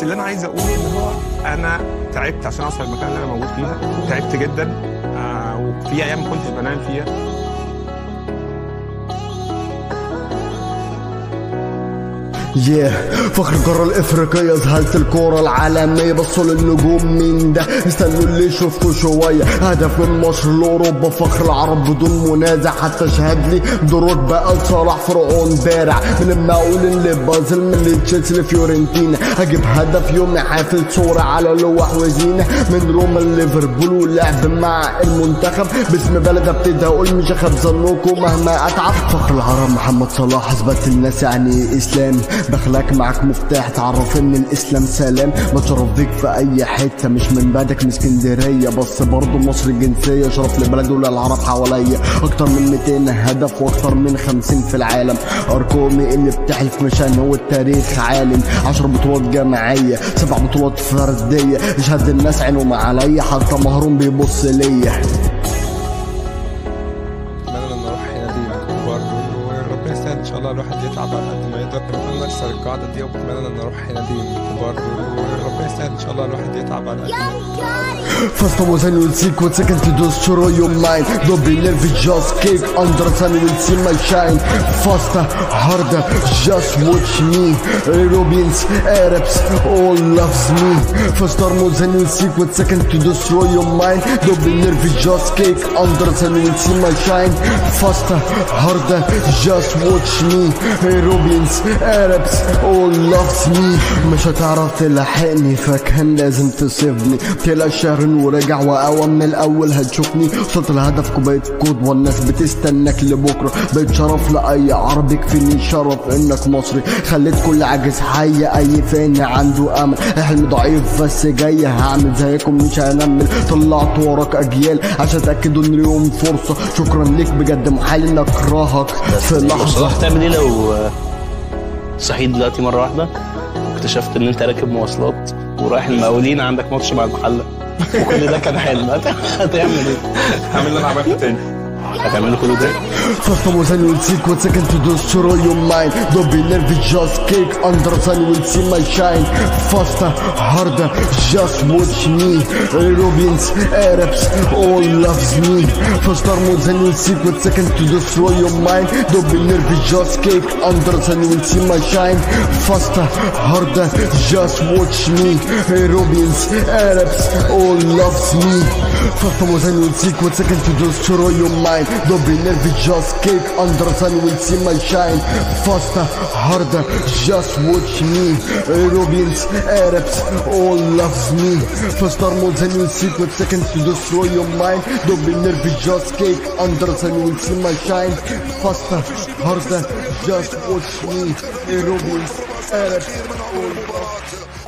اللي انا عايز اقوله ان هو انا تعبت عشان اوصل المكان اللي انا موجود فيها، تعبت جدا. وفي ايام ما كنتش بنام فيها. فخر القارة الافريقية، ذهلت الكرة العالمية، بصوا للنجوم مين ده، استنوا اللي شفتوا شوية. هدف من مصر لاوروبا، فخر العرب بدون منازع، حتى شهد لي دروج بقى لصلاح فرعون بارع. من المقاولين لبازل، من تشيلسي لفيورنتينا، هجيب هدف يوم حافل صورة على لوح وزينة. من روما لليفربول ولعب مع المنتخب، باسم بلد ابتدي اقول مش هخاف ظنكم مهما اتعب. فخر العرب محمد صلاح، اثبت للناس يعني اسلام، دخلك معك مفتاح تعرف ان الاسلام سلام. بتشرف بيك في اي حته، مش من بعدك من اسكندريه، بس برضه مصر الجنسيه، شرف لبلد وللعرب حواليا. اكتر من 200 هدف واكتر من 50 في العالم، ارقامي اللي بتحلف مشان هو التاريخ عالم. 10 بطولات جماعيه، 7 بطولات فرديه، اشهد الناس عينهم عليا، حتى مهروم بيبص ليا. ربنا يسهل ان شاء الله، الواحد يتعب على قد ما يقدر. بتمنى نكسر القاعده دي، وبتمنى ان نروح نادي كبار، وربنا يسهل ان شاء الله الواحد يتعب على قد ما يقدر. First I was and you'll see what second to destroy your mind. Don't be nervous, just kick under sun, you will see my shine. Faster, harder, just watch me. Europeans, Arabs, all loves me. First I was and you'll see what second to destroy your mind. Don't be nervous, just kick under sun, you will see my shine. Faster, harder, just watch me. Europeans, Arabs, all loves me. مش هتعرف تلحقني، فكان لازم تصيبني. تلا الشهر ورجع وقوى من الاول هتشوفني. وصلت لهدفكم بقيت قدوة، والناس بتستناك لبكره. بقيت شرف لاي عربي، يكفيني شرف انك مصري. خليت كل عاجز حي، اي فاني عنده امل. الحلم ضعيف بس جاي، هعمل زيكم مش هنمل. طلعت وراك اجيال عشان تاكدوا ان اليوم فرصه. شكرا ليك بجد، محال اني اكرهك في لحظه. هتعمل ايه لو صحيت دلوقتي مره واحده واكتشفت ان انت راكب مواصلات ورايح المقاولين، عندك ماتش مع المحله، وكل ده كان حلم؟ هتعمل ايه؟ هعمل اللي انا عملته تاني. هتعمله كله تاني؟ First I was and you'll see what second to destroy your mind. Don't be nervous, just kick under sun, you will see my shine. Faster, harder, just watch me. Europeans, Arabs, all loves me. First I was and you'll see what second to destroy your mind. Don't be nervous, just kick under sun, you will see my shine. Faster, harder, just watch me. Europeans, Arabs, all loves me. First I was and you'll see what second to destroy your mind. Don't be nervous, just kick under sun, you will see my shine. Faster, harder, just watch me. Europeans, Arabs, all loves me. First hormones and you'll see what second to destroy your mind. Don't be nervous, just kick under sun, you will see my shine. Faster, harder, just watch me. Europeans, Arabs, all loves me.